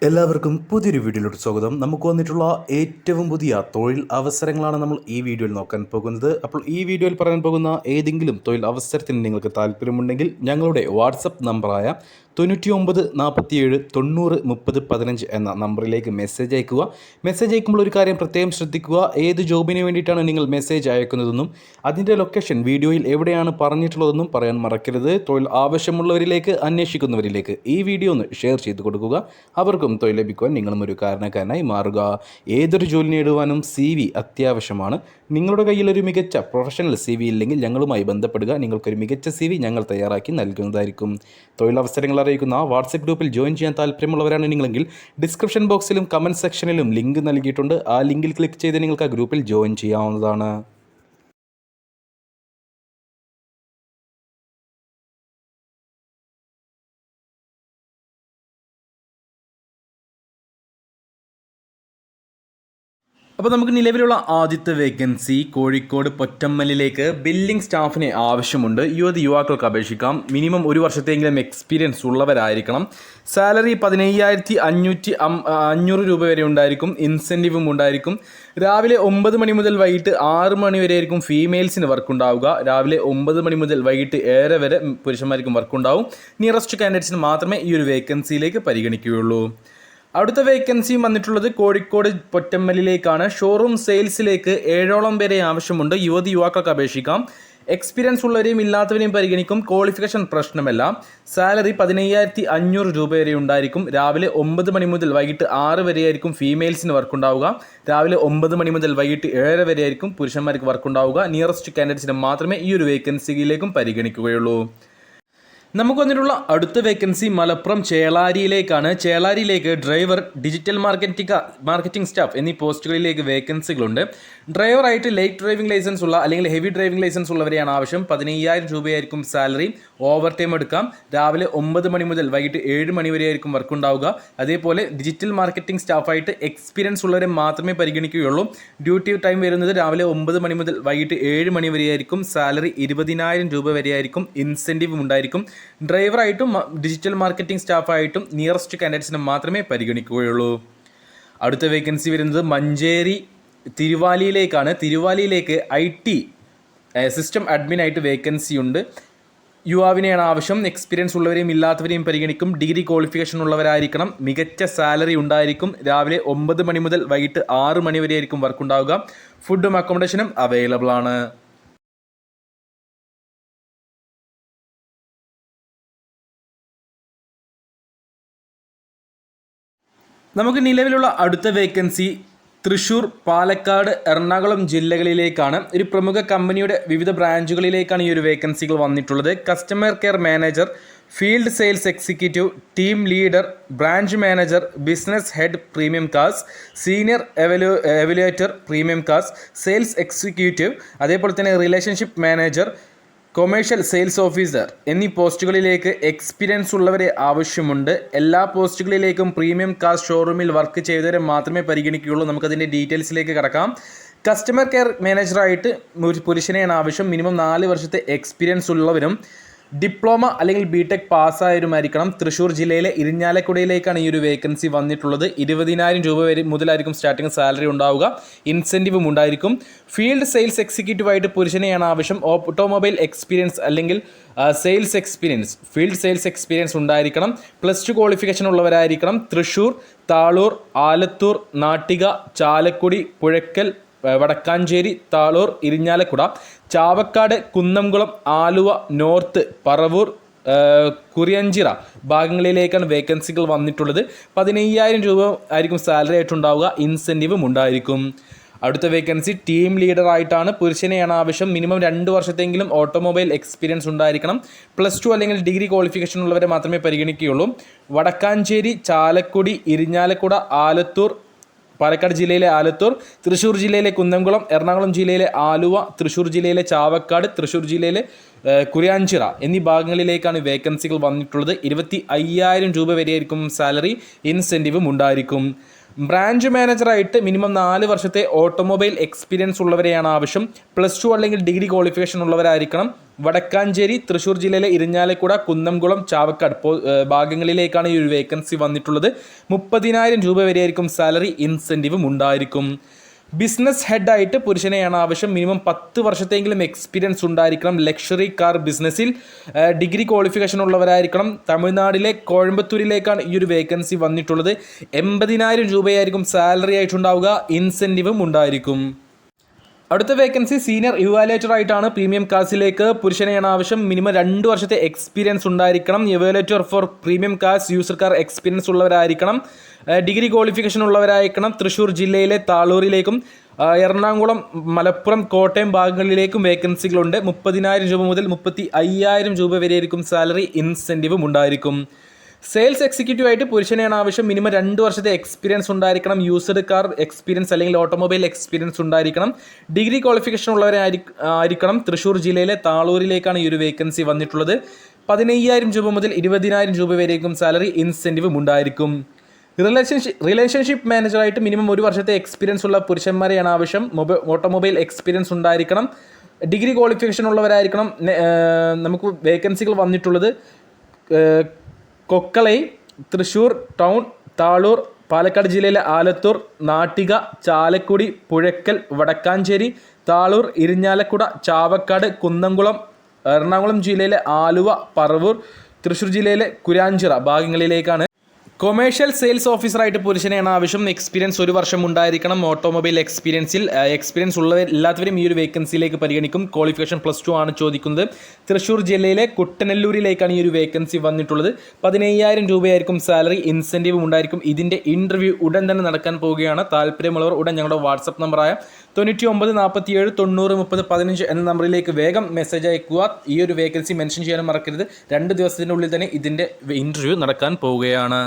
എല്ലാവർക്കും പുതിയൊരു വീഡിയോയിലോട്ട് സ്വാഗതം. നമുക്ക് വന്നിട്ടുള്ള ഏറ്റവും പുതിയ തൊഴിൽ അവസരങ്ങളാണ് നമ്മൾ ഈ വീഡിയോയിൽ നോക്കാൻ പോകുന്നത്. അപ്പോൾ ഈ വീഡിയോയിൽ പറയാൻ പോകുന്ന ഏതെങ്കിലും തൊഴിൽ അവസരത്തിന് നിങ്ങൾക്ക് താല്പര്യമുണ്ടെങ്കിൽ ഞങ്ങളുടെ വാട്സപ്പ് നമ്പറായ 9947903015 എന്ന നമ്പറിലേക്ക് മെസ്സേജ് അയക്കുക. മെസ്സേജ് അയക്കുമ്പോൾ ഒരു കാര്യം പ്രത്യേകം ശ്രദ്ധിക്കുക, ഏത് ജോബിന് വേണ്ടിയിട്ടാണ് നിങ്ങൾ മെസ്സേജ് അയക്കുന്നതെന്നും അതിൻ്റെ ലൊക്കേഷൻ വീഡിയോയിൽ എവിടെയാണ് പറഞ്ഞിട്ടുള്ളതെന്നും പറയാൻ മറക്കരുത്. തൊഴിൽ ആവശ്യമുള്ളവരിലേക്ക്, അന്വേഷിക്കുന്നവരിലേക്ക് ഈ വീഡിയോ ഒന്ന് ഷെയർ ചെയ്ത് കൊടുക്കുക. അവർക്കും തൊഴിൽ ലഭിക്കുവാൻ നിങ്ങളും ഒരു കാരണക്കാരനായി മാറുക. ഏതൊരു ജോലി നേടുവാനും CV അത്യാവശ്യമാണ്. നിങ്ങളുടെ കയ്യിൽ ഒരു മികച്ച പ്രൊഫഷണൽ CV ഇല്ലെങ്കിൽ ഞങ്ങളുമായി ബന്ധപ്പെടുക. നിങ്ങൾക്കൊരു മികച്ച CV ഞങ്ങൾ തയ്യാറാക്കി നൽകുന്നതായിരിക്കും. തൊഴിലവസരങ്ങൾ അറിയിക്കുന്ന വാട്സപ്പ് ഗ്രൂപ്പിൽ ജോയിൻ ചെയ്യാൻ താല്പര്യമുള്ളവരാണ് നിങ്ങളെങ്കിൽ ഡിസ്ക്രിപ്ഷൻ ബോക്സിലും കമൻറ്റ് സെക്ഷനിലും ലിങ്ക് നൽകിയിട്ടുണ്ട്. ആ ലിങ്കിൽ ക്ലിക്ക് ചെയ്ത് നിങ്ങൾക്ക് ആ ഗ്രൂപ്പിൽ ജോയിൻ ചെയ്യാവുന്നതാണ്. അപ്പോൾ നമുക്ക് നിലവിലുള്ള ആദ്യത്തെ വേക്കൻസി കോഴിക്കോട് പൊറ്റമ്മലിലേക്ക് ബില്ലിംഗ് സ്റ്റാഫിനെ ആവശ്യമുണ്ട്. യുവാക്കൾക്ക് അപേക്ഷിക്കാം. മിനിമം ഒരു വർഷത്തെങ്കിലും എക്സ്പീരിയൻസ് ഉള്ളവരായിരിക്കണം. സാലറി 15,500 രൂപ വരെ ഉണ്ടായിരിക്കും. ഇൻസെൻറ്റീവും ഉണ്ടായിരിക്കും. രാവിലെ 9 മണി മുതൽ വൈകിട്ട് 6 മണി വരെ ആയിരിക്കും ഫീമെയിൽസിന് വർക്ക് ഉണ്ടാവുക. രാവിലെ 9 മണി മുതൽ വൈകിട്ട് 7 വരെ പുരുഷന്മാർക്കും വർക്ക് ഉണ്ടാവും. നിയറസ്റ്റ് കാൻഡിഡേറ്റ്സിന് മാത്രമേ ഈ ഒരു വേക്കൻസിയിലേക്ക് പരിഗണിക്കുകയുള്ളൂ. അടുത്ത വേക്കൻസി വന്നിട്ടുള്ളത് കോഴിക്കോട് പൊറ്റമ്മലിലേക്കാണ്. ഷോറൂം സെയിൽസിലേക്ക് 7ഓളം പേരെ ആവശ്യമുണ്ട്. യുവാക്കൾക്ക് അപേക്ഷിക്കാം. എക്സ്പീരിയൻസ് ഉള്ളവരെയും ഇല്ലാത്തവരെയും പരിഗണിക്കും. ക്വാളിഫിക്കേഷൻ പ്രശ്നമല്ല. സാലറി 15,500 രൂപ വരെ ഉണ്ടായിരിക്കും. രാവിലെ 9 മണി മുതൽ വൈകിട്ട് 6 വരെ ആയിരിക്കും ഫീമെയിൽസിന് വർക്ക് ഉണ്ടാവുക. രാവിലെ 9 മണി മുതൽ വൈകിട്ട് 7 വരെ ആയിരിക്കും പുരുഷന്മാർക്ക് വർക്ക് ഉണ്ടാവുക. നിയറസ്റ്റ് കാൻഡിഡേറ്റ്സിനെ മാത്രമേ ഈ ഒരു വേക്കൻസിയിലേക്കും പരിഗണിക്കുകയുള്ളൂ. നമുക്ക് വന്നിട്ടുള്ള അടുത്ത വേക്കൻസി മലപ്പുറം ചേളാരിയിലേക്കാണ്. ചേളാരിയിലേക്ക് ഡ്രൈവർ, ഡിജിറ്റൽ മാർക്കറ്റിംഗ് സ്റ്റാഫ് എന്നീ പോസ്റ്റുകളിലേക്ക് വേക്കൻസികളുണ്ട്. ഡ്രൈവറായിട്ട് ലൈറ്റ് ഡ്രൈവിംഗ് ലൈസൻസ് ഉള്ള അല്ലെങ്കിൽ ഹെവി ഡ്രൈവിംഗ് ലൈസൻസ് ഉള്ളവരെയാണ് ആവശ്യം. 15,000 രൂപയായിരിക്കും സാലറി. ഓവർ ടൈം എടുക്കാം. രാവിലെ 9 മണി മുതൽ വൈകിട്ട് 7 മണി വരെ ആയിരിക്കും വർക്ക് ഉണ്ടാവുക. അതേപോലെ ഡിജിറ്റൽ മാർക്കറ്റിംഗ് സ്റ്റാഫായിട്ട് എക്സ്പീരിയൻസ് ഉള്ളവരെ മാത്രമേ പരിഗണിക്കുകയുള്ളൂ. ഡ്യൂട്ടി ടൈം വരുന്നത് രാവിലെ 9 മണി മുതൽ വൈകിട്ട് 7 മണി വരെ ആയിരിക്കും. സാലറി 20,000 രൂപ വരെ ആയിരിക്കും. ഇൻസെൻറ്റീവും ഉണ്ടായിരിക്കും. ഡ്രൈവറായിട്ടും ഡിജിറ്റൽ മാർക്കറ്റിംഗ് സ്റ്റാഫായിട്ടും നിയറസ്റ്റ് കാൻഡിഡേറ്റ്സിനെ മാത്രമേ പരിഗണിക്കുകയുള്ളൂ. അടുത്ത വേക്കൻസി വരുന്നത് മഞ്ചേരി തിരുവാലിയിലേക്കാണ്. തിരുവാലിയിലേക്ക് IT സിസ്റ്റം അഡ്മിനായിട്ട് വേക്കൻസി ഉണ്ട്. യുവാവിനെയാണ് ആവശ്യം. എക്സ്പീരിയൻസ് ഉള്ളവരെയും ഇല്ലാത്തവരെയും പരിഗണിക്കും. ഡിഗ്രി ക്വാളിഫിക്കേഷൻ ഉള്ളവരായിരിക്കണം. മികച്ച സാലറി ഉണ്ടായിരിക്കും. രാവിലെ 9 മണി മുതൽ വൈകിട്ട് 6 മണി വരെ ആയിരിക്കും വർക്ക് ഉണ്ടാവുക. ഫുഡും അക്കോമഡേഷനും അവൈലബിൾ ആണ്. നമുക്ക് നിലവിലുള്ള അടുത്ത വേക്കൻസി തൃശ്ശൂർ, പാലക്കാട്, എറണാകുളം ജില്ലകളിലേക്കാണ്. ഒരു പ്രമുഖ കമ്പനിയുടെ വിവിധ ബ്രാഞ്ചുകളിലേക്കാണ് ഈ ഒരു വേക്കൻസികൾ വന്നിട്ടുള്ളത്. Customer care manager, field sales executive, team leader, branch manager, business head premium cars, senior evaluator premium cars, sales executive, അതേപോലെ തന്നെ relationship manager, commercial sales officer എന്നീ പോസ്റ്റുകളിലേക്ക് എക്സ്പീരിയൻസ് ഉള്ളവരെ ആവശ്യമുണ്ട്. എല്ലാ പോസ്റ്റുകളിലേക്കും പ്രീമിയം കാർ ഷോറൂമിൽ വർക്ക് ചെയ്തവരെ മാത്രമേ പരിഗണിക്കുകയുള്ളൂ. നമുക്കതിൻ്റെ ഡീറ്റെയിൽസിലേക്ക് കടക്കാം. കസ്റ്റമർ കെയർ മാനേജറായിട്ട് പുരുഷനെയാണ് ആവശ്യം. മിനിമം 4 വർഷത്തെ എക്സ്പീരിയൻസ് ഉള്ളവരും ഡിപ്ലോമ അല്ലെങ്കിൽ BTech പാസ്സായവരുമായിരിക്കണം. തൃശ്ശൂർ ജില്ലയിലെ ഇരിഞ്ഞാലക്കുടയിലേക്കാണ് ഈ ഒരു വേക്കൻസി വന്നിട്ടുള്ളത്. 20,000 രൂപ വരെ മുതലായിരിക്കും സ്റ്റാർട്ടിംഗ് സാലറി ഉണ്ടാവുക. ഇൻസെൻറ്റീവും ഉണ്ടായിരിക്കും. ഫീൽഡ് സെയിൽസ് എക്സിക്യൂട്ടീവായിട്ട് പുരുഷനെയാണ് ആവശ്യം. ഓട്ടോമൊബൈൽ എക്സ്പീരിയൻസ് അല്ലെങ്കിൽ sales experience, field sales experience ഉണ്ടായിരിക്കണം. +2 ക്വാളിഫിക്കേഷൻ ഉള്ളവരായിരിക്കണം. തൃശ്ശൂർ, താളൂർ, ആലത്തൂർ, നാട്ടിക, ചാലക്കുടി, പുഴയ്ക്കൽ, വടക്കാഞ്ചേരി, താളൂർ, ഇരിഞ്ഞാലക്കുട, ചാവക്കാട്, കുന്നംകുളം, ആലുവ നോർത്ത്, പറവൂർ, കുറിയഞ്ചിറ ഭാഗങ്ങളിലേക്കാണ് വേക്കൻസികൾ വന്നിട്ടുള്ളത്. 15,000 രൂപ ആയിരിക്കും സാലറി ആയിട്ടുണ്ടാവുക. ഇൻസെൻറ്റീവും ഉണ്ടായിരിക്കും. അടുത്ത വേക്കൻസി ടീം ലീഡറായിട്ടാണ്. പുരുഷനെയാണ് ആവശ്യം. മിനിമം 2 വർഷത്തെങ്കിലും ഓട്ടോമൊബൈൽ എക്സ്പീരിയൻസ് ഉണ്ടായിരിക്കണം. +2 അല്ലെങ്കിൽ ഡിഗ്രി ക്വാളിഫിക്കേഷൻ ഉള്ളവരെ മാത്രമേ പരിഗണിക്കുകയുള്ളൂ. വടക്കാഞ്ചേരി, ചാലക്കുടി, ഇരിഞ്ഞാലക്കുട, ആലത്തൂർ, പാലക്കാട് ജില്ലയിലെ ആലത്തൂർ, തൃശ്ശൂർ ജില്ലയിലെ കുന്നംകുളം, എറണാകുളം ജില്ലയിലെ ആലുവ, തൃശ്ശൂർ ജില്ലയിലെ ചാവക്കാട്, തൃശ്ശൂർ ജില്ലയിലെ കുറിയാഞ്ചിറ എന്നീ ഭാഗങ്ങളിലേക്കാണ് വേക്കൻസികൾ വന്നിട്ടുള്ളത്. 25,000 രൂപ വരെയായിരിക്കും സാലറി. ഇൻസെൻറ്റീവും ഉണ്ടായിരിക്കും. ബ്രാഞ്ച് മാനേജറായിട്ട് മിനിമം 4 വർഷത്തെ ഓട്ടോമൊബൈൽ എക്സ്പീരിയൻസ് ഉള്ളവരെയാണ് ആവശ്യം. +2 അല്ലെങ്കിൽ ഡിഗ്രി ക്വാളിഫിക്കേഷൻ ഉള്ളവരായിരിക്കണം. വടക്കാഞ്ചേരി, തൃശ്ശൂർ ജില്ലയിലെ ഇരിഞ്ഞാലക്കുട, കുന്നംകുളം, ചാവക്കാട് ഭാഗങ്ങളിലേക്കാണ് ഈ ഒരു വേക്കൻസി വന്നിട്ടുള്ളത്. 30,000 രൂപ വരെയായിരിക്കും സാലറി. ഇൻസെൻറ്റീവും ഉണ്ടായിരിക്കും. ബിസിനസ് ഹെഡായിട്ട് പുരുഷനെയാണ് ആവശ്യം. മിനിമം 10 വർഷത്തെങ്കിലും എക്സ്പീരിയൻസ് ഉണ്ടായിരിക്കണം. ലക്ഷറി കാർ ബിസിനസ്സിൽ ഡിഗ്രി ക്വാളിഫിക്കേഷൻ ഉള്ളവരായിരിക്കണം. തമിഴ്നാട്ടിലെ കോയമ്പത്തൂരിലേക്കാണ് ഈ ഒരു വേക്കൻസി വന്നിട്ടുള്ളത്. 80,000 രൂപയായിരിക്കും സാലറി ആയിട്ടുണ്ടാവുക. ഇൻസെൻറ്റീവും ഉണ്ടായിരിക്കും. അടുത്ത വേക്കൻസി സീനിയർ ഇവാലുവേറ്റർ ആയിട്ടാണ്. പ്രീമിയം കാസിലേക്ക് പുരുഷനെയാണ് ആവശ്യം. മിനിമം 2 വർഷത്തെ എക്സ്പീരിയൻസ് ഉണ്ടായിരിക്കണം. Evaluator for premium cars user car experience ഉള്ളവരായിരിക്കണം. ഡിഗ്രി ക്വാളിഫിക്കേഷൻ ഉള്ളവരായിരിക്കണം. തൃശ്ശൂർ ജില്ലയിലെ താളൂരിലേക്കും എറണാകുളം, മലപ്പുറം, കോട്ടയം ഭാഗങ്ങളിലേക്കും വേക്കൻസികളുണ്ട്. 30,000 രൂപ മുതൽ 35,000 രൂപ വരെയായിരിക്കും സാലറി. ഇൻസെൻറ്റീവും ഉണ്ടായിരിക്കും. സെയിൽസ് എക്സിക്യൂട്ടീവ് ആയിട്ട് പുരുഷനെയാണ് ആവശ്യം. മിനിമം 2 വർഷത്തെ എക്സ്പീരിയൻസ് ഉണ്ടായിരിക്കണം. യൂസ്ഡ് കാർ എക്സ്പീരിയൻസ് അല്ലെങ്കിൽ ഓട്ടോമൊബൈൽ എക്സ്പീരിയൻസ് ഉണ്ടായിരിക്കണം. ഡിഗ്രി ക്വാളിഫിക്കേഷൻ ഉള്ളവരായിരിക്കണം. തൃശ്ശൂർ ജില്ലയിലെ താളൂരിലേക്കാണ് ഈ ഒരു വേക്കൻസി വന്നിട്ടുള്ളത്. 15,000 രൂപ മുതൽ 20,000 രൂപ വരെയായിരിക്കും സാലറി. ഇൻസെൻറ്റീവും ഉണ്ടായിരിക്കും. റിലേഷൻഷിപ്പ് മാനേജറായിട്ട് മിനിമം 1 വർഷത്തെ എക്സ്പീരിയൻസ് ഉള്ള പുരുഷന്മാരെയാണ് ആവശ്യം. ഓട്ടോമൊബൈൽ എക്സ്പീരിയൻസ് ഉണ്ടായിരിക്കണം. ഡിഗ്രി ക്വാളിഫിക്കേഷൻ ഉള്ളവരായിരിക്കണം. നമുക്ക് വേക്കൻസികൾ വന്നിട്ടുള്ളത് കൊക്കളൈ, തൃശ്ശൂർ ടൗൺ, താളൂർ, പാലക്കാട് ജില്ലയിലെ ആലത്തൂർ, നാട്ടിക, ചാലക്കുടി, പുഴയ്ക്കൽ, വടക്കാഞ്ചേരി, താളൂർ, ഇരിഞ്ഞാലക്കുട, ചാവക്കാട്, കുന്നംകുളം, എറണാകുളം ജില്ലയിലെ ആലുവ, പറവൂർ, തൃശ്ശൂർ ജില്ലയിലെ കുരാഞ്ചിറ ഭാഗങ്ങളിലേക്കാണ്. കൊമേഴ്ഷ്യൽ സെയിൽസ് ഓഫീസറായിട്ട് പുരുഷനെയാണ് ആവശ്യം. എക്സ്പീരിയൻസ് 1 വർഷം ഉണ്ടായിരിക്കണം. ഓട്ടോമൊബൈൽ എക്സ്പീരിയൻസ് എല്ലാത്തവരും ഈ ഒരു വേക്കൻസിയിലേക്ക് പരിഗണിക്കും. ക്വാളിഫിക്കേഷൻ +2 ആണ് ചോദിക്കുന്നത്. തൃശ്ശൂർ ജില്ലയിലെ കുട്ടനെല്ലൂരിലേക്കാണ് ഈ ഒരു വേക്കൻസി വന്നിട്ടുള്ളത്. 15,000 രൂപയായിരിക്കും സാലറി. ഇൻസെൻറ്റീവും ഉണ്ടായിരിക്കും. ഇതിൻ്റെ ഇൻ്റർവ്യൂ ഉടൻ തന്നെ നടക്കാൻ പോവുകയാണ്. താല്പര്യമുള്ളവർ ഉടൻ ഞങ്ങളുടെ വാട്സപ്പ് നമ്പറായ 99 47 90 30 15 എന്ന നമ്പറിലേക്ക് വേഗം മെസ്സേജ് അയക്കുക. ഈ ഒരു വേക്കൻസി മെൻഷൻ ചെയ്യാനും മറക്കരുത്. 2 ദിവസത്തിനുള്ളിൽ തന്നെ ഇതിൻ്റെ ഇൻ്റർവ്യൂ നടക്കാൻ പോവുകയാണ്.